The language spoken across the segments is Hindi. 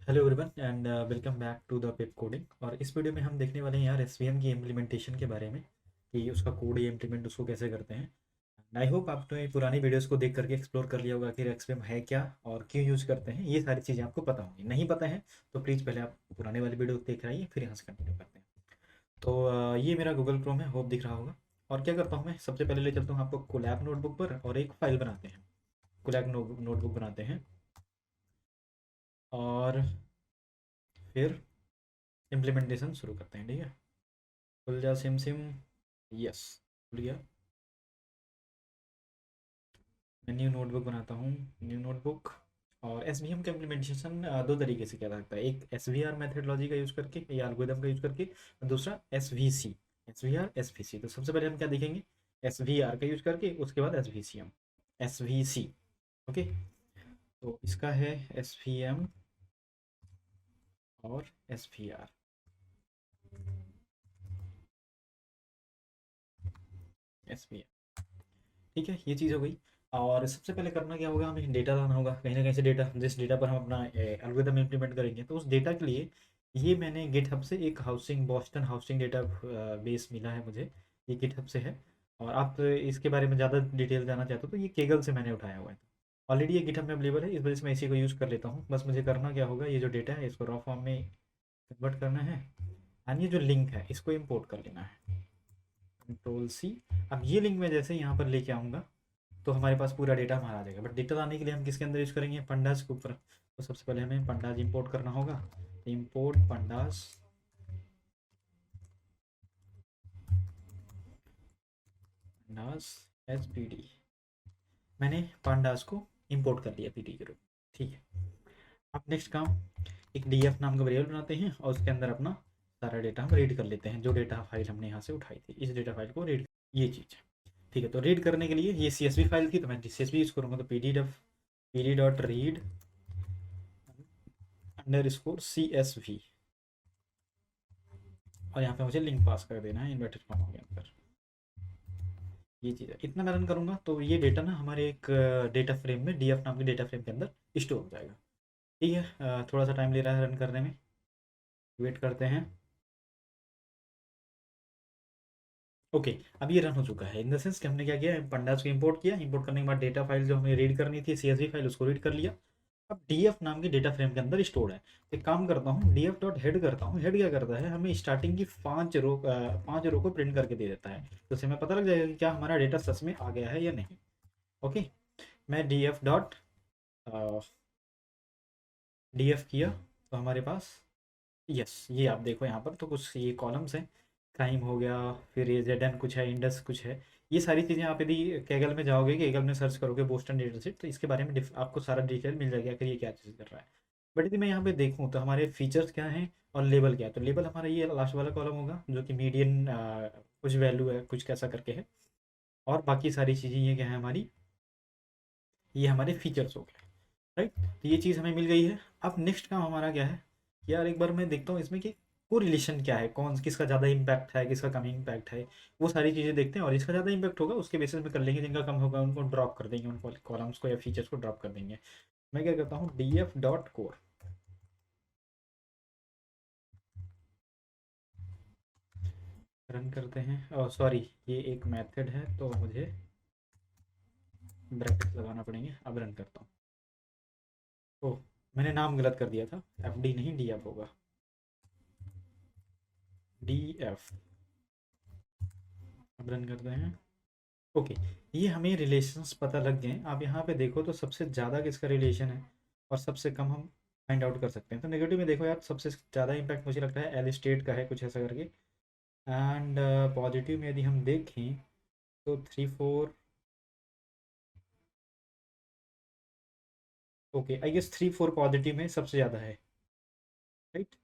Hello everyone and welcome back to the Pip coding. और इस वीडियो में हम देखने वाले हैं यार एसवीएम की इम्प्लीमेंटेशन के बारे में कि उसका कोड या इम्प्लीमेंट उसको कैसे करते हैं। आई होप आपने पुरानी वीडियोस को देख करके एक्सप्लोर कर लिया होगा कि एसवीएम है क्या और क्यों यूज़ करते हैं। ये सारी चीज़ें आपको पता होंगी। नहीं पता है तो प्लीज़ पहले आप पुराने वाली वीडियो देख रही फिर यहाँ से कंटिन्यू करते हैं। तो ये मेरा गूगल क्रोम है, होप दिख रहा होगा। और क्या करता हूँ मैं, सबसे पहले ले चलता हूँ आपको कोलैब नोटबुक पर और एक फाइल बनाते हैं। कोलैब नोटबुक बनाते हैं और फिर इम्प्लीमेंटेशन शुरू करते हैं। ठीक है, खुल जा सिम सिम। यस, खुल गया। मैं न्यू नोटबुक बनाता हूँ, न्यू नोटबुक। और एस वी एम का इम्प्लीमेंटेशन दो तरीके से किया जाता है। एक एस वी आर मैथडोलॉजी का यूज़ करके या एल्गोरिथम का यूज़ करके, और दूसरा S V C. S V R S V C. तो सबसे पहले हम क्या देखेंगे, एस वी आर का यूज़ करके, उसके बाद S V C M, S V C. Okay, तो इसका है एस वी एम और S V R. S V M, ठीक है, ये चीज़ हो गई। और सबसे पहले करना क्या होगा, हमें डेटा लाना होगा कहीं ना कहीं से। डेटा, जिस डेटा पर हम अपना एल्गोरिथम इम्प्लीमेंट करेंगे, तो उस डेटा के लिए ये मैंने गिटहब से एक housing, Boston housing data base मिला है मुझे। ये गिटहब से है। और आप इसके बारे में ज़्यादा डिटेल जानना चाहते हो तो ये केगल से मैंने उठाया हुआ है। ऑलरेडी ये गिटहब में अवेलेबल है, इस वजह से मैं इसी को यूज़ कर लेता हूँ। बस मुझे करना क्या होगा, ये जो डेटा है इसको रॉ फॉर्म में कन्वर्ट करना है। एंड ये जो लिंक है इसको इम्पोर्ट कर लेना है, कंट्रोल सी। अब ये लिंक मैं जैसे यहाँ पर लेके आऊँगा तो हमारे पास पूरा डेटा हमारा आ जाएगा। बट डेटा लाने के लिए हम किसके अंदर यूज़ करेंगे, पंडास के ऊपर। तो सबसे पहले हमें पंडास इंपोर्ट करना होगा। Import pandas, pandas H P D. मैंने पंडास को इंपोर्ट कर लिया पीडी के रूप में। ठीक है, अब नेक्स्ट काम, एक डी एफ नाम का वेरिएबल बनाते हैं और उसके अंदर अपना सारा डेटा हम रीड कर लेते हैं। जो डेटा फाइल हमने यहाँ से उठाई थी, इस डेटा फाइल को रीड, ये चीज़ है। ठीक है, तो रीड करने के लिए ये सी एस वी फाइल थी तो मैं सी एस वी यूज़ करूँगा। तो P D dot read underscore C S V. और यहाँ पे मुझे लिंक पास कर देना है इन्वर्टेड कॉमा के अंदर। ये चीज़ है, इतना मैं रन करूँगा तो ये डेटा ना हमारे एक डेटा फ्रेम में, डी एफ नाम के डेटा फ्रेम के अंदर स्टोर हो जाएगा। ठीक है, थोड़ा सा टाइम ले रहा है रन करने में, वेट करते हैं। ओके, अब ये रन हो चुका है। इन द सेंस कि हमने क्या किया, पंडास को इंपोर्ट किया। इंपोर्ट करने के बाद डेटा फाइल जो हमें रीड करनी थी, सी एस वी फाइल, उसको रीड कर लिया। अब डी एफ नाम के डेटा फ्रेम के अंदर स्टोर है। तो एक काम करता हूँ, डी एफ डॉट हेड करता हूँ। हेड क्या करता है, हमें स्टार्टिंग की 5 रो को प्रिंट करके दे देता है। तो उससे हमें पता लग जाएगा कि क्या हमारा डेटा सच में आ गया है या नहीं। ओके, मैं D F dot D F किया तो हमारे पास, यस, ये आप देखो यहाँ पर तो कुछ ये कॉलम्स हैं। क्राइम हो गया, फिर ये जेड एन कुछ है, इंडस कुछ है। ये सारी चीज़ें आप यदि कैगल में जाओगे, कैगल में सर्च करोगे बोस्टन डेटा सेट, तो इसके बारे में आपको सारा डिटेल मिल जाएगा कि ये क्या चीज़ कर रहा है। बट यदि मैं यहाँ पे देखूँ तो हमारे फीचर्स क्या हैं और लेबल क्या है, तो लेबल हमारा ये लास्ट वाला कॉलम होगा जो कि मीडियन कुछ वैल्यू है, कुछ कैसा करके है। और बाकी सारी चीज़ें ये क्या है हमारी, ये हमारे फीचर्स हो गए। राइट, तो ये चीज़ हमें मिल गई है। अब नेक्स्ट काम हमारा क्या है, यार एक बार मैं देखता हूँ इसमें कि को रिलेशन क्या है, कौन किसका ज़्यादा इम्पैक्ट है, किसका कम इम्पैक्ट है। वो सारी चीज़ें देखते हैं और जिसका ज़्यादा इम्पैक्ट होगा उसके बेसिस में कर लेंगे। जिनका कम होगा उनको ड्रॉप कर देंगे, उनको कॉलम्स को या फीचर्स को ड्रॉप कर देंगे। मैं क्या करता हूँ, D F dot core run करते हैं। और सॉरी, ये एक मेथड है तो मुझे ब्रैकेट लगाना पड़ेंगे। अब रन करता हूँ। ओह, मैंने नाम गलत कर दिया था, एफ डी नहीं डी एफ होगा, डी एफ। अब रन करते हैं। ओके, ये हमें रिलेशंस पता लग गए। आप यहाँ पे देखो तो सबसे ज़्यादा किसका रिलेशन है और सबसे कम हम फाइंड आउट कर सकते हैं। तो नेगेटिव में देखो यार, सबसे ज़्यादा इम्पैक्ट मुझे लगता है एल स्टेट का है, कुछ ऐसा करके। एंड पॉजिटिव में यदि हम देखें तो 3 4, ओके आई गेस 3 4 पॉजिटिव में सबसे ज़्यादा है। राइट,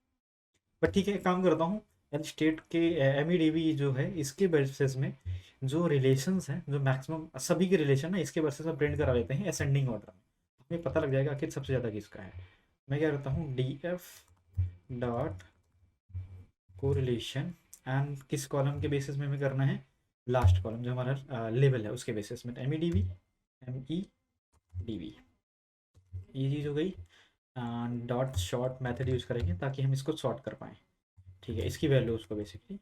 बट ठीक है, एक काम करता हूँ, एल स्टेट के एम ई डी बी जो है इसके बेसिस में जो रिलेशंस हैं, जो मैक्सिमम सभी के रिलेशन है, इसके बेसिस में प्रिंट करा लेते हैं असेंडिंग ऑर्डर में। हमें पता लग जाएगा कि सबसे ज़्यादा किसका है। मैं क्या करता हूँ, D F dot correlation. And किस कॉलम के बेसिस में हमें करना है, लास्ट कॉलम जो हमारा लेवल है उसके बेसिस में, M E D V, M E D V. ये चीज़ हो गई। डॉट शॉर्ट मेथड यूज़ करेंगे ताकि हम इसको शॉर्ट कर पाएँ। ठीक है, इसकी वैल्यूज़ को बेसिकली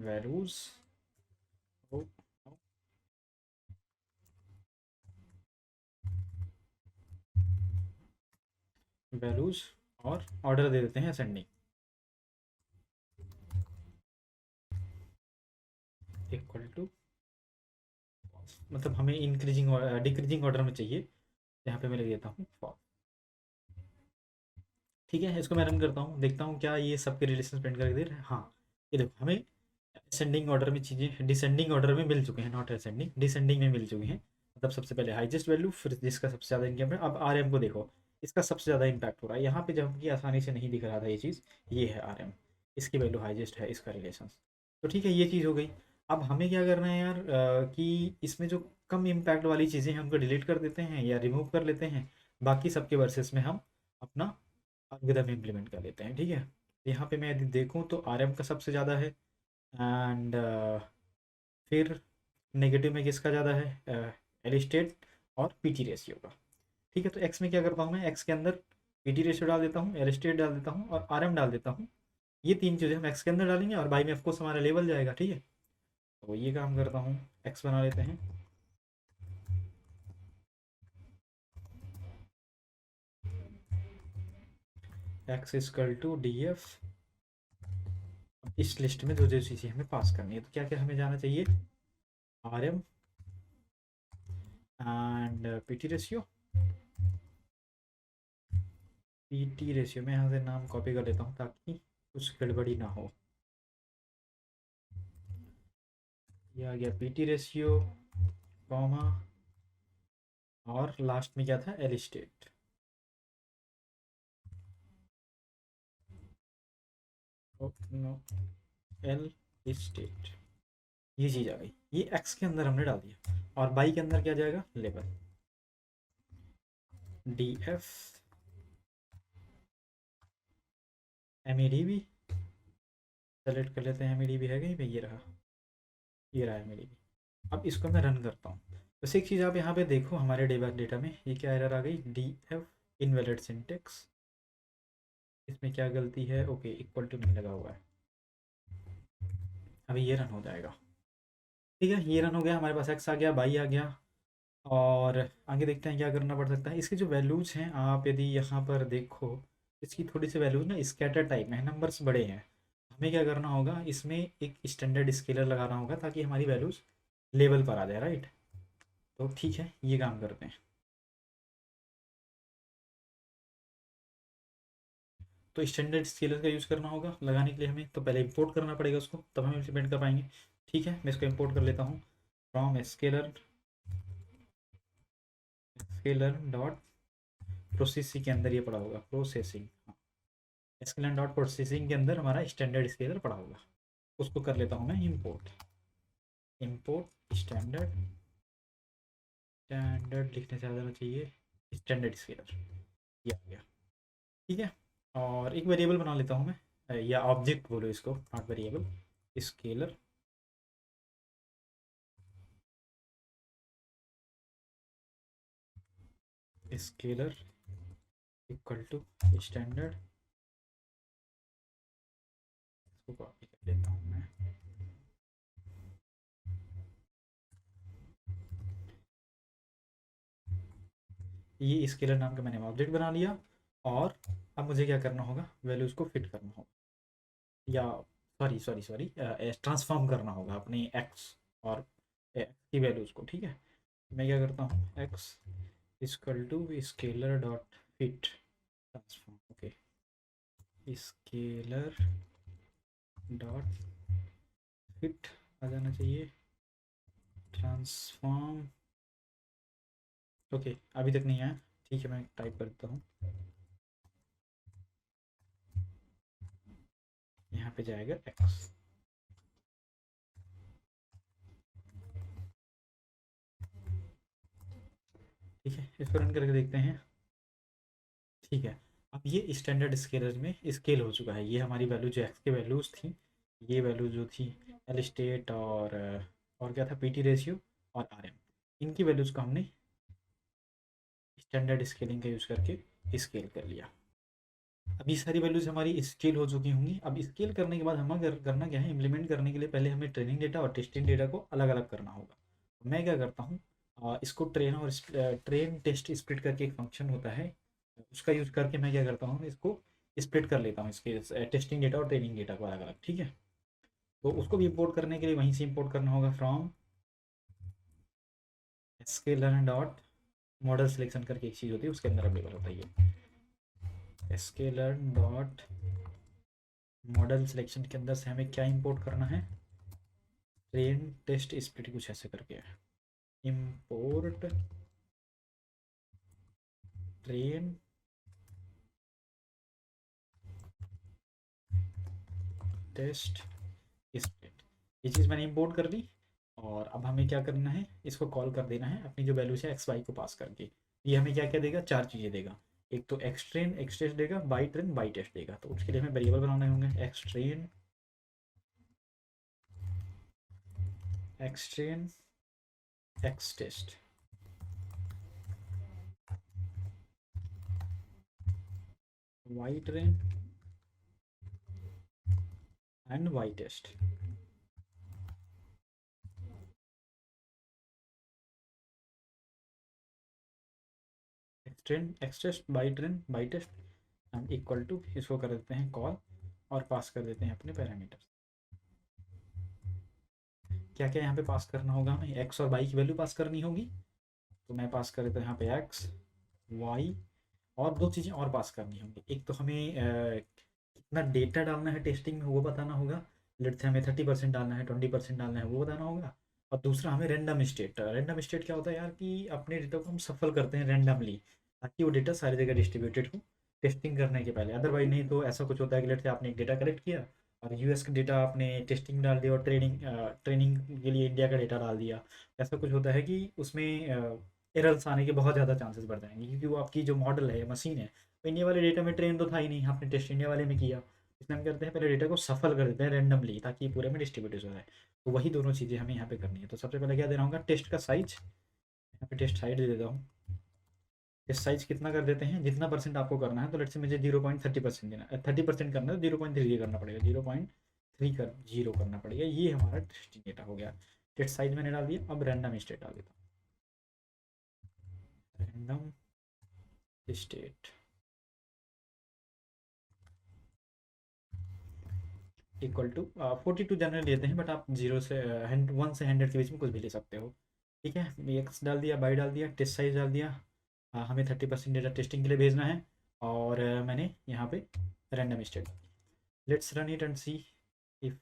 वैल्यूज़ वैल्यूज़ और ऑर्डर दे देते हैं असेंडिंग इक्वल टू, मतलब हमें इंक्रीजिंग डिक्रीजिंग ऑर्डर में चाहिए, यहाँ पे मैं लिख देता हूँ फॉर। ठीक है, इसको मैं रन करता हूँ, देखता हूँ क्या ये सबके रिलेशन प्रिंट करके दे रहे हैं। हाँ, ये देखो हमें असेंडिंग ऑर्डर में चीज़ें डिसेंडिंग ऑर्डर में मिल चुके हैं, नॉट असेंडिंग, डिसेंडिंग में मिल चुकी हैं। मतलब सबसे पहले हाईएस्ट वैल्यू, फिर जिसका सबसे ज़्यादा इनकम है। अब आरएम को देखो, इसका सबसे ज़्यादा इम्पैक्ट हो रहा है यहाँ पे, जबकि आसानी से नहीं दिख रहा था ये चीज़। ये है आरएम, इसकी वैल्यू हाईएस्ट है, इसका रिलेशन। तो ठीक है, ये चीज़ हो गई। अब हमें क्या करना है यार, कि इसमें जो कम इम्पैक्ट वाली चीज़ें हैं उनको डिलीट कर देते हैं या रिमूव कर लेते हैं। बाकी सबके वर्सेस में हम अपना एल्गोरिथम इम्प्लीमेंट कर लेते हैं। ठीक है, यहाँ पे मैं यदि देखूँ तो आरएम का सबसे ज़्यादा है, एंड फिर नेगेटिव में किसका ज़्यादा है, एलिस्टेट और पीटी रेशियो का। ठीक है, तो एक्स में क्या करता हूँ मैं, एक्स के अंदर पीटी रेशियो डाल देता हूँ, एलिस्टेट डाल देता हूँ और आरएम डाल देता हूँ। ये तीन चीज़ें हम एक्स के अंदर डालेंगे और बाई में ऑफकोर्स हमारा लेवल जाएगा। ठीक है, तो ये काम करता हूँ, एक्स बना लेते हैं। X equal to D F. इस लिस्ट में जो जो चीज़ें हमें पास करनी है, तो क्या क्या हमें जाना चाहिए, R M and PT ratio. PT ratio में यहाँ से नाम कॉपी कर लेता हूँ ताकि कुछ गड़बड़ी ना हो। ये आ गया पीटी रेशियो, कॉमा, और लास्ट में क्या था, L state. No, L state, ये चीज़ आ गई। ये एक्स के अंदर हमने डाल दिया, और बाई के अंदर क्या जाएगा, label D F M E D V. Select कर लेते हैं, एम ई डी बी है कहीं पे, ये रहा एम ई डी बी। अब इसको मैं रन करता हूँ। बस एक चीज़ आप यहाँ पे देखो, हमारे डेटा में ये क्या एरर आ गई, डी एफ इनवैलिड सिंटेक्स। इसमें क्या गलती है, ओके इक्वल टू नहीं लगा हुआ है। अभी ये रन हो जाएगा। ठीक है, ये रन हो गया, हमारे पास एक्स आ गया, बाई आ गया। और आगे देखते हैं क्या करना पड़ सकता है। इसकी जो वैल्यूज़ हैं, आप यदि यहाँ पर देखो, इसकी थोड़ी सी वैल्यूज ना स्कैटर टाइप में है, नंबर्स बड़े हैं। हमें क्या करना होगा, इसमें एक स्टैंडर्ड स्केलर लगाना होगा ताकि हमारी वैल्यूज़ लेवल पर आ जाए, राइट। तो ठीक है, ये काम करते हैं। तो स्टैंडर्ड स्केलर का यूज़ करना होगा लगाने के लिए हमें, तो पहले इंपोर्ट करना पड़ेगा उसको, तब हम इम्प्लीमेंट कर पाएंगे। ठीक है, मैं इसको इंपोर्ट कर लेता हूँ from scalar, scaler dot processing के अंदर ये पड़ा होगा, प्रोसेसिंग। स्केलर डॉट प्रोसेसिंग के अंदर हमारा स्टैंडर्ड स्केलर पड़ा होगा, उसको कर लेता हूँ मैं इंपोर्ट। इंपोर्ट स्टैंडर्ड, स्टैंडर्ड लिखने से आ जाना चाहिए, स्टैंडर्ड स्केलर, ये आ गया। ठीक है, और एक वेरिएबल बना लेता हूँ मैं, या ऑब्जेक्ट बोलो इसको, not variable, scaler. Scaler equal to standard, इसको कॉपी कर लेता हूँ मैं। ये स्केलर नाम का मैंने ऑब्जेक्ट बना लिया, और अब मुझे क्या करना होगा, वैल्यूज़ को फिट करना होगा, या सॉरी सॉरी सॉरी, ट्रांसफॉर्म करना होगा अपने एक्स और एक्स की वैल्यूज़ को। ठीक है, मैं क्या करता हूँ, x equal to scaler dot fit transform, okay, scaler dot fit आ जाना चाहिए, ट्रांसफॉर्म, ओके अभी तक नहीं आया। ठीक है, मैं टाइप करता हूँ, यहाँ पे जाएगा एक्स। ठीक है, इसको रन करके देखते हैं। ठीक है, अब ये स्टैंडर्ड स्केलर में स्केल हो चुका है, ये हमारी वैल्यू जो एक्स की वैल्यूज़ थी, ये वैल्यू जो थी एल स्टेट और क्या था, पीटी रेशियो और आरएम, इनकी वैल्यूज़ को हमने स्टैंडर्ड स्केलिंग का यूज़ करके स्केल कर लिया। अब ये सारी वैल्यूज हमारी स्केल हो चुकी होंगी। अब स्केल करने के बाद हमें करना क्या है, इम्प्लीमेंट करने के लिए पहले हमें ट्रेनिंग डेटा और टेस्टिंग डेटा को अलग अलग करना होगा। तो मैं क्या करता हूँ, इसको ट्रेन और ट्रेन टेस्ट स्प्लिट करके एक फंक्शन होता है, उसका यूज़ करके मैं क्या करता हूँ, इसको स्प्लिट कर लेता हूँ, इसके टेस्टिंग डेटा और ट्रेनिंग डेटा को अलग अलग। ठीक है, तो उसको भी इम्पोर्ट करने के लिए वहीं से इम्पोर्ट करना होगा, from scaler dot model selection करके एक चीज़ होती है, उसके अंदर अवेलेबल होता है ये स्केलर डॉट मॉडल सिलेक्शन के अंदर से हमें क्या इंपोर्ट करना है, ट्रेन टेस्ट स्प्लिट कुछ ऐसे करके है, इंपोर्ट ट्रेन टेस्ट स्प्लिट, ये चीज़ मैंने इंपोर्ट कर दी। और अब हमें क्या करना है, इसको कॉल कर देना है अपनी जो वैल्यूज है एक्स वाई को पास करके। ये हमें क्या क्या देगा, चार चीज़ें देगा। एक तो एक्स ट्रेन एक्स टेस्ट देगा, बाई ट्रेन बाई टेस्ट देगा। तो उसके लिए हमें वेरिएबल बनाने होंगे, X train X test, Y train and Y test. X test Y test हम इक्वल टू इसको कर देते हैं कॉल, और पास कर देते हैं अपने पैरामीटर। क्या क्या यहाँ पे पास करना होगा, हमें एक्स और वाई की वैल्यू पास करनी होगी। तो मैं पास कर देता हूँ यहाँ पे एक्स वाई, और दो चीज़ें और पास करनी होंगी। एक तो हमें कितना डेटा डालना है टेस्टिंग में वो बताना होगा, लेट से हमें 30% डालना है, 20% डालना है वो बताना होगा। और दूसरा हमें रैंडम स्टेट क्या होता है यार, कि अपने डेटा को हम सफल करते हैं रैंडमली, ताकि वो डेटा सारी जगह डिस्ट्रीब्यूटेड हो टेस्टिंग करने के पहले। अदरवाइज नहीं तो ऐसा कुछ होता है कि लेट से आपने एक डेटा कलेक्ट किया और यूएस का डेटा आपने टेस्टिंग डाल दिया, और ट्रेनिंग के लिए इंडिया का डेटा डाल दिया। ऐसा कुछ होता है कि उसमें एरर्स आने के बहुत ज़्यादा चांसेस बढ़ जाएंगे, क्योंकि वो आपकी जो मॉडल है, मशीन है, तो इंडिया वाले डेटा में ट्रेन तो था ही नहीं, आपने टेस्ट इंडिया वाले में किया। इसलिए हम करते हैं पहले डेटा को सफल कर देते हैं रैंडमली, ताकि ये पूरे में डिस्ट्रीब्यूट हो जाए। तो वही दोनों चीज़ें हमें यहाँ पे करनी है। तो सबसे पहले क्या देना होगा, टेस्ट का साइज, यहाँ पे टेस्ट साइज दे देता हूँ। टेस्ट साइज कितना कर देते हैं, जितना परसेंट आपको करना है। तो लेट से मुझे 0.30% देना, 30% करना है तो 0.3 करना पड़ेगा, 0.3 कर 0 करना पड़ेगा। ये हमारा टेस्टिंग डेटा हो गया। टेस्ट साइज मैंने डाल दिया, अब रैंडम स्टेट डाल देता हूँ, random state equal to 42 general लेते हैं, बट आप 1 से 100 के बीच में कुछ भी ले सकते हो। ठीक है, एक्स डाल दिया, बाई डाल दिया, टेस्ट साइज डाल दिया। हमें 30% डेटा टेस्टिंग के लिए भेजना है, और मैंने यहाँ पे random state. Let's run it and see if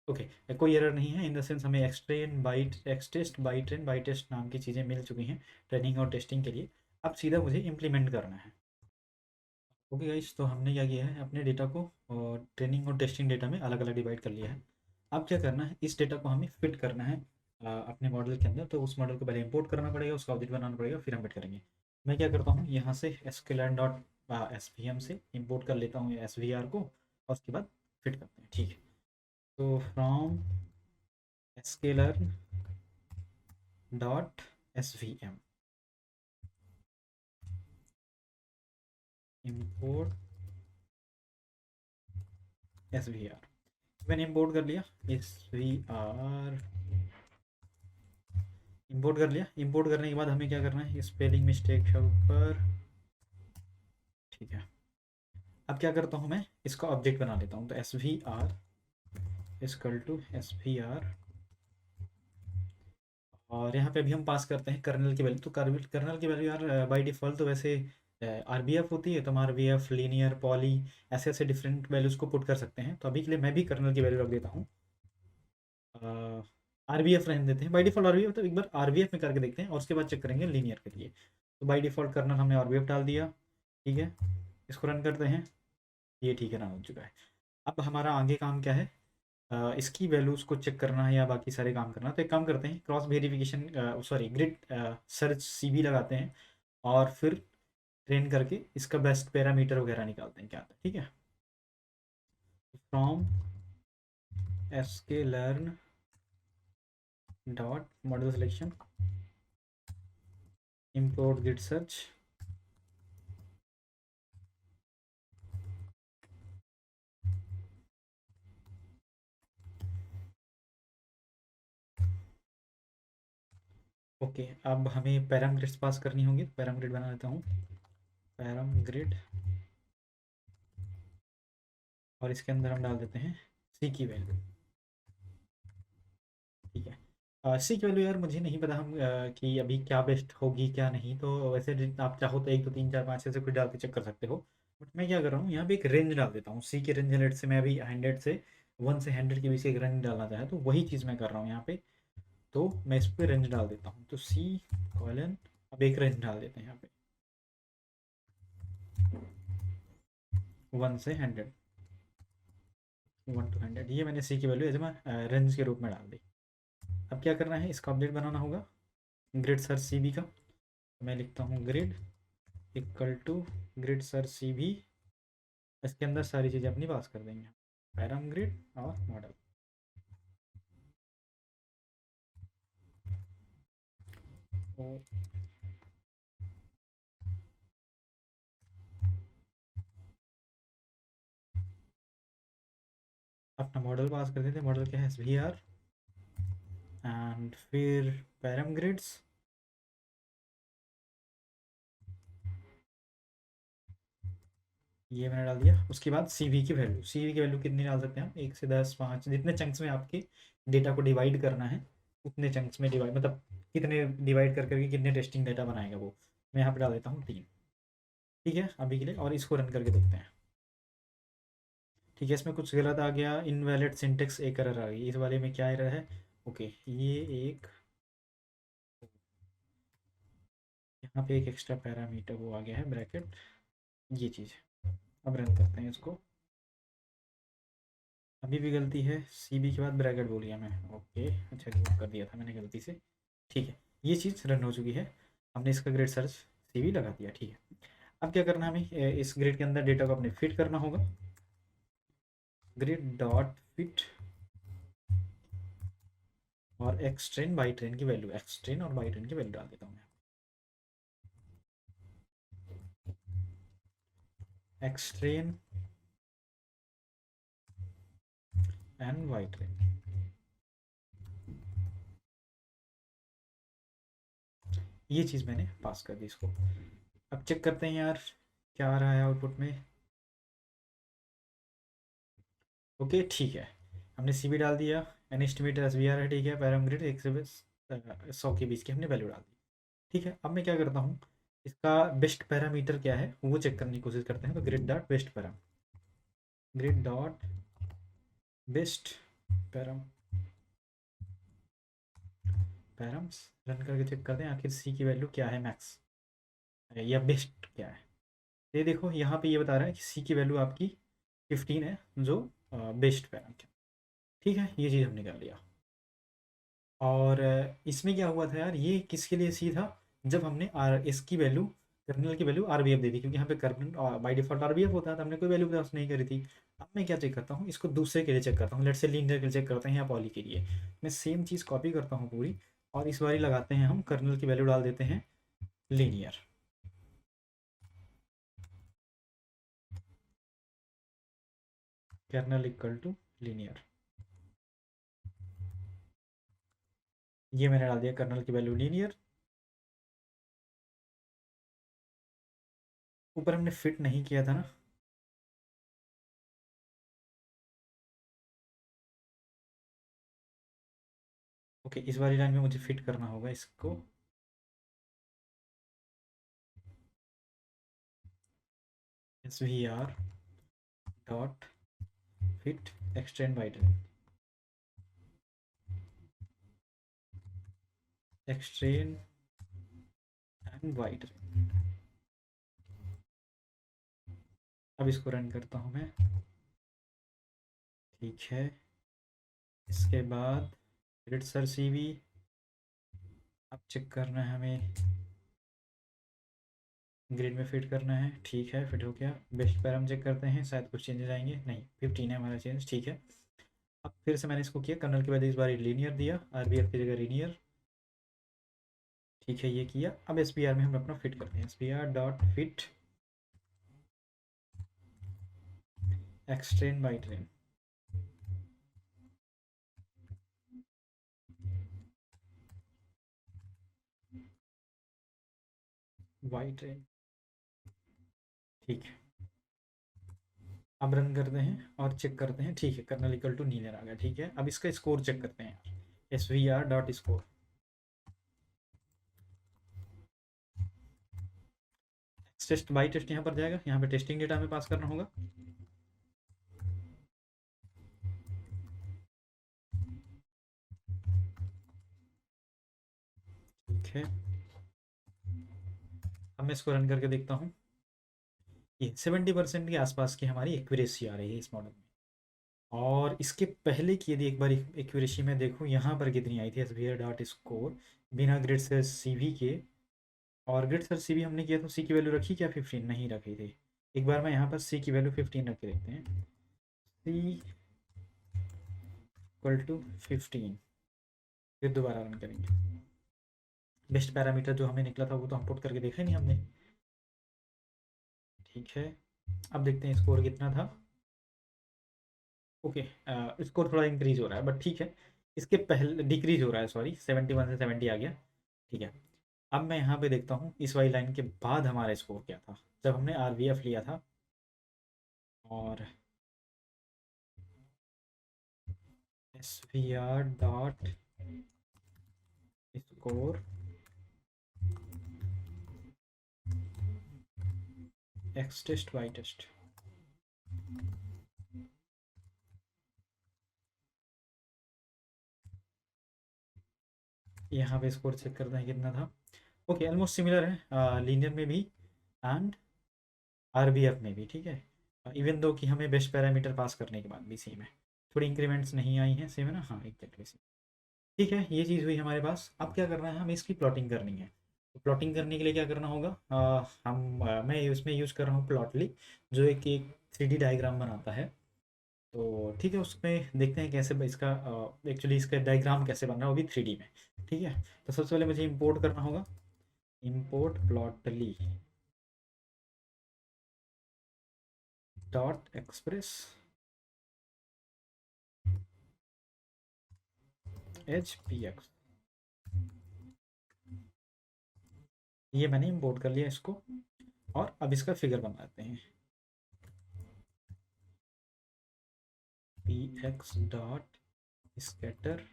okay, कोई एरर नहीं है। इन द सेंस हमें X train byte X test Y train Y test नाम की चीज़ें मिल चुकी हैं ट्रेनिंग और टेस्टिंग के लिए। अब सीधा मुझे इम्प्लीमेंट करना है। ओके गाइस, तो हमने क्या किया है, अपने डेटा को और ट्रेनिंग और टेस्टिंग डेटा में अलग अलग डिवाइड कर लिया है। अब क्या करना है, इस डेटा को हमें फिट करना है अपने मॉडल के अंदर। तो उस मॉडल को पहले इंपोर्ट करना पड़ेगा, उसका ऑब्जेक्ट बनाना पड़ेगा, फिर हम फिट करेंगे। मैं क्या करता हूँ, यहाँ से SQL dot S V M से इम्पोर्ट कर लेता हूँ एस वी आर को, और उसके बाद फिट करते हैं। ठीक है, तो from SQL dot S V M import S V R, मैंने इम्पोर्ट कर लिया एस वी आर, इंपोर्ट कर लिया। इंपोर्ट करने के बाद हमें क्या करना है, स्पेलिंग मिस्टेक है ऊपर। ठीक है, अब क्या करता हूँ, मैं इसका ऑब्जेक्ट बना लेता हूँ। तो S V R equal to S V R, और यहाँ पे भी हम पास करते हैं कर्नल की वैल्यू। तो कर्नल की वैल्यू यार बाई डिफ़ॉल्ट तो वैसे आर बी एफ होती है, तो हम R B F linear poly ऐसे ऐसे डिफरेंट वैल्यूज़ को पुट कर सकते हैं। तो अभी के लिए मैं भी कर्नल की वैल्यू रख देता हूँ, आर बी एफ रहने देते हैं। By default R B F, तो एक बार आर बी एफ में करके देखते हैं और उसके बाद चेक करेंगे लीनियर के लिए। तो बाई डिफ़ॉल्ट कर्नल हमने आर बी एफ डाल दिया। ठीक है, इसको रन करते हैं, ये ठीक है, रन हो चुका है। अब हमारा आगे काम क्या है, इसकी वैल्यूज़ को चेक करना है या बाकी सारे काम करना है। तो एक काम करते हैं, cross verification sorry grid search C V लगाते हैं, और फिर ट्रेन करके इसका बेस्ट पैरामीटर वगैरह निकालते हैं क्या आता है। ठीक है, फ्रॉम एस के learn dot model selection import grid search, okay. अब हमें पैराम ग्रिड्स पास करनी होंगी, पैराम ग्रिड बना लेता हूँ, पैराम ग्रिड, और इसके अंदर हम डाल देते हैं सी की वैल्यू। ठीक है, सी की वैल्यू यार मुझे नहीं पता हम कि अभी क्या बेस्ट होगी क्या नहीं, तो वैसे आप चाहो तो 1 2 3 4 5 ऐसे कुछ डाल के चेक कर सकते हो। बट मैं क्या कर रहा हूँ, यहाँ पे एक रेंज डाल देता हूँ, सी की रेंज 100 से, मैं अभी 100 से 1 से 100 के बीच एक रेंज डालना चाहे तो वही चीज़ मैं कर रहा हूँ यहाँ पे। तो मैं इस पर रेंज डाल देता हूँ, तो सी कॉलन, अब एक रेंज डाल देते हैं यहाँ पे 1 से 100, 1 to 100, ये मैंने सी की वैल्यू एज मैं रेंज के रूप में डाल दी। अब क्या करना है, इसका अपडेट बनाना होगा ग्रिड सर्च सी बी का। मैं लिखता हूँ grid equal to grid search C V, इसके अंदर सारी चीज़ें अपनी पास कर देंगे, पैराम ग्रिड और मॉडल। तो अपना मॉडल पास कर देते हैं, मॉडल क्या है, एस वी आर, एंड फिर पैराम ग्रिड्स, ये मैंने डाल दिया। उसके बाद सी वी की वैल्यू, सी वी की वैल्यू कितनी डाल सकते हैं हम, 1 से 10 5, जितने चंक्स में आपके डेटा को डिवाइड करना है उतने चंक्स में डिवाइड, मतलब कितने डिवाइड कर करके कितने टेस्टिंग डेटा बनाएगा वो। मैं यहाँ पे डाल देता हूँ 3। ठीक है अभी के लिए, और इसको रन करके देखते हैं। ठीक है, इसमें कुछ गलत आ गया, इनवैलिड सिंटेक्स एक एरर आ गई, इस वाले में क्या एरर है, ओके ये एक, यहाँ पे एक एक्स्ट्रा पैरामीटर वो आ गया है ब्रैकेट, ये चीज़। अब रन करते हैं इसको, अभी भी गलती है, सी बी के बाद ब्रैकेट बोल गया मैं, ओके अच्छा रिमूव कर दिया था मैंने गलती से। ठीक है, ये चीज़ रन हो चुकी है, हमने इसका ग्रिड सर्च सी बी लगा दिया। ठीक है, अब क्या करना है, हमें इस ग्रिड के अंदर डेटा को अपने फिट करना होगा, ग्रिड डॉट फिट, और एक्स ट्रेन बाई ट्रेन की वैल्यू, एक्स ट्रेन और बाई ट्रेन की वैल्यू डाल देता हूँ मैं, X train and Y train. ये चीज़ मैंने पास कर दी इसको। अब चेक करते हैं यार क्या आ रहा है आउटपुट में। ओके ठीक है, हमने सी बी डाल दिया, N estimator S V R है, ठीक है, पैराम ग्रिड 1 से 100 के बीच की हमने वैल्यू डाल दी। ठीक है, अब मैं क्या करता हूँ, इसका बेस्ट पैरामीटर क्या है वो चेक करने की कोशिश करते हैं, तो grid dot best params, grid dot best params, params, run करके चेक करते हैं आखिर सी की वैल्यू क्या है मैक्स, या बेस्ट क्या है। ये देखो यहाँ पे ये बता रहा है कि सी की वैल्यू आपकी 15 है, जो बेस्ट पैराम है। ठीक है, ये चीज़ हमने कर लिया। और इसमें क्या हुआ था यार, ये किसके लिए सी था, जब हमने आर इसकी वैल्यू, कर्नल की वैल्यू आर बी एफ दे दी, क्योंकि यहाँ पे kernel by default R B F होता है, तो हमने कोई वैल्यू पास नहीं करी थी। अब मैं क्या चेक करता हूँ, इसको दूसरे के लिए चेक करता हूँ, लेट से लीनियर के लिए चेक करते हैं या पॉली के लिए। मैं सेम चीज़ कॉपी करता हूँ पूरी, और इस बारी लगाते हैं हम कर्नल की वैल्यू डाल देते हैं linear, kernel equal to linear, ये मैंने डाल दिया कर्नल की वैल्यू लीनियर। ऊपर हमने फिट नहीं किया था ना, ओके इस वाली लाइन में मुझे फिट करना होगा इसको, S V R dot fit extend by एक्सट्रेन and wide. अब इसको रन करता हूँ मैं, ठीक है। इसके बाद ग्रिड सर सी वी, अब चेक करना है हमें, ग्रिड में फिट करना है, ठीक है फिट हो गया। बेस्ट पैर हम चेक करते हैं, शायद कुछ चेंजेस आएंगे, नहीं 15 है हमारा चेंज, ठीक है। अब फिर से मैंने इसको किया कर्नल के बाद इस बार लीनियर दिया, आर बी एफ की जगह लीनियर, ठीक है, ये किया। अब एस में हम अपना फिट करते हैं, S V R dot fit X train Y train. Y train, ठीक है। अब रन करते हैं और चेक करते हैं, ठीक है, कर्नल इक्वल टू नीलर आ गया, ठीक है। अब इसका स्कोर चेक करते हैं यार, S V R dot score, test Y test यहाँ पर जाएगा, यहाँ पे टेस्टिंग डेटा हमें पास करना होगा। ठीक है, अब मैं इसको रन करके देखता हूँ। ये 70% के आसपास की हमारी एक्यूरेसी आ रही है इस मॉडल में। और इसके पहले की यदि एक बार एक्यूरेसी में देखूँ यहाँ पर कितनी आई थी, S V R dot score बिना ग्रिड से सी वी के। और ग्रिड सर सी भी हमने किया तो सी की वैल्यू रखी क्या, 15 नहीं रखी थी। एक बार मैं यहाँ पर सी की वैल्यू 15 रख के देखते हैं, सी इक्वल टू 15। फिर दोबारा रन करेंगे, बेस्ट पैरामीटर जो हमें निकला था वो तो हम पुट करके देखा ही नहीं हमने। ठीक है, अब देखते हैं स्कोर कितना था। ओके, स्कोर थोड़ा इंक्रीज हो रहा है बट ठीक है। इसके पहले डिक्रीज हो रहा है, सॉरी, 71 से 70 आ गया। ठीक है, अब मैं यहाँ पे देखता हूँ इस वाली लाइन के बाद हमारा स्कोर क्या था जब हमने आर वी एफ लिया था। और S V R dot score X test Y test, यहाँ पे स्कोर चेक करते हैं कितना था। ओके, ऑलमोस्ट सिमिलर है लीनियर में भी एंड आरबीएफ में भी, ठीक है। इवन दो कि हमें बेस्ट पैरामीटर पास करने के बाद भी सेम है, थोड़ी इंक्रीमेंट्स नहीं आई हैं, सेम है ना, हाँ एग्जैक्टली सेम। ठीक है, ये चीज़ हुई हमारे पास। अब क्या करना है, हमें इसकी प्लॉटिंग करनी है। तो प्लॉटिंग करने के लिए क्या करना होगा, मैं उसमें यूज़ कर रहा हूँ प्लॉटली, जो एक 3D डायग्राम बनाता है। तो ठीक है, उसमें देखते हैं कैसे इसका एक्चुअली इसका डायग्राम कैसे बन रहा है वो भी 3D में। ठीक है, तो सबसे पहले मुझे इंपोर्ट करना होगा, import Plotly dot express H P x, ये मैंने इंपोर्ट कर लिया इसको। और अब इसका फिगर बनाते हैं, P x dot scatter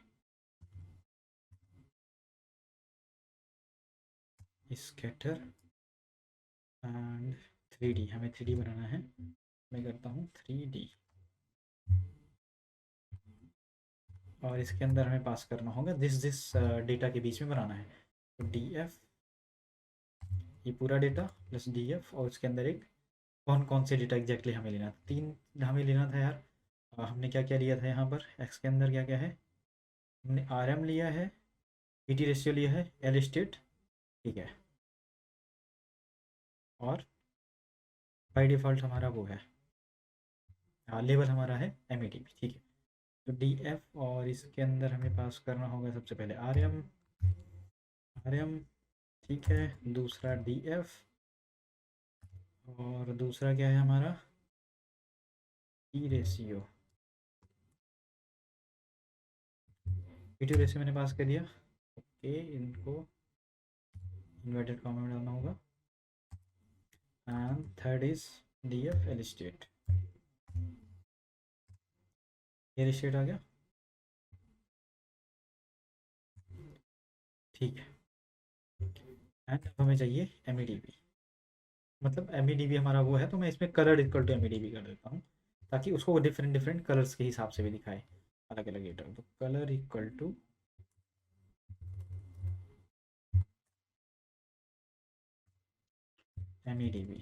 scatter and 3D, हमें 3D बनाना है। मैं करता हूँ 3D, और इसके अंदर हमें पास करना होगा दिस दिस डेटा के बीच में बनाना है। तो डी एफ, ये पूरा डेटा प्लस डी एफ, और उसके अंदर एक कौन कौन से डेटा एग्जैक्टली हमें लेना था, 3 हमें लेना था यार। हमने क्या क्या लिया था यहाँ पर, एक्स के अंदर क्या क्या है, हमने आर एम लिया है, पी टी रेशियो लिया है, एल स्टेट, ठीक है। और बाई डिफ़ॉल्ट हमारा वो है, लेवल हमारा है एम ई टी पी, ठीक है। तो डी एफ, और इसके अंदर हमें पास करना होगा सबसे पहले आर एम, आर एम, ठीक है। दूसरा डी एफ, और दूसरा क्या है हमारा, E ratio, E two ratio मैंने पास कर दिया। ओके, इनको इन्वर्टेड कॉमा में डालना होगा। And third is D F L state, L state आ गया, ठीक है। एंड अब हमें चाहिए एम ई डी पी, मतलब एम ई डी पी हमारा वो है, तो मैं इसमें colour equal to M E D P कर देता हूँ, ताकि उसको डिफरेंट डिफरेंट कलर्स के हिसाब से भी दिखाए, अलग अलग एटर। तो colour equal to M E D P,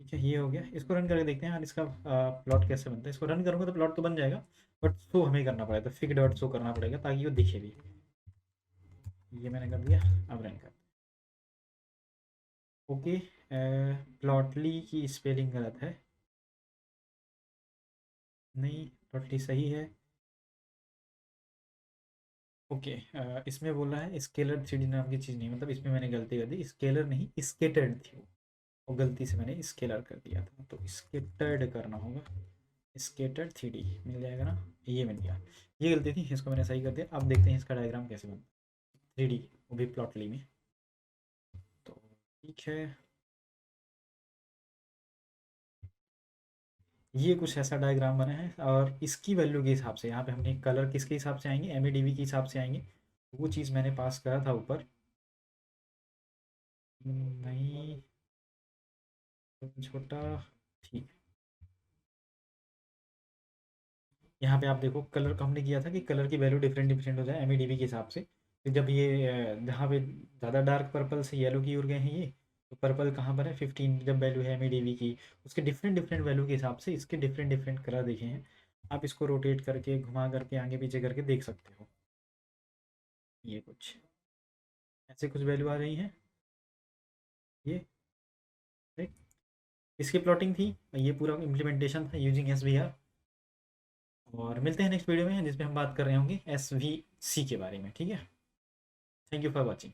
ठीक है, ये हो गया। इसको रन करके देखते हैं यार, इसका प्लॉट कैसे बनता है। इसको रन करूँगा तो प्लॉट तो बन जाएगा, बट शो हमें करना पड़ेगा, तो फिग डॉट शो करना पड़ेगा ताकि वो दिखे भी। ये मैंने कर दिया, अब रन कर। ओके, प्लॉटली की स्पेलिंग गलत है, नहीं प्लॉटली सही है। ओके, इसमें बोला है स्केलर 3D नाम की चीज़ नहीं, मतलब इसमें मैंने गलती कर दी, स्केलर नहीं स्केटर्ड थी वो गलती से मैंने स्केलर कर दिया था, तो स्केटर्ड करना होगा। स्केटर्ड 3D मिल जाएगा ना, ये मिल गया। ये गलती थी, इसको मैंने सही कर दिया। अब देखते हैं इसका डायग्राम कैसे बनता है 3D, वो भी प्लॉटली में। तो ठीक है, ये कुछ ऐसा डायग्राम बना है, और इसकी वैल्यू के हिसाब से यहाँ पे हमने कलर किसके हिसाब से आएंगे, एम के हिसाब से आएंगे। वो चीज़ मैंने पास करा था ऊपर। नहीं, छोटा, ठीक। यहाँ पे आप देखो कलर का हमने किया था कि कलर की वैल्यू डिफरेंट डिफरेंट हो जाए एम के हिसाब से। तो जब ये जहाँ पे ज़्यादा डार्क पर्पल से येलो की ओर गए हैं ये, तो पर्पल कहाँ पर है 15, जब वैल्यू है एम की, उसके डिफरेंट डिफरेंट वैल्यू के हिसाब से इसके डिफरेंट डिफरेंट कलर देखे हैं। आप इसको रोटेट करके घुमा करके आगे पीछे करके देख सकते हो। ये कुछ ऐसे कुछ वैल्यू आ रही हैं ये, राइट। इसकी प्लॉटिंग थी, ये पूरा इम्प्लीमेंटेशन था यूजिंग SVR। और मिलते हैं नेक्स्ट वीडियो में जिसमें हम बात कर रहे होंगे SVC के बारे में, ठीक है। Thank you for watching.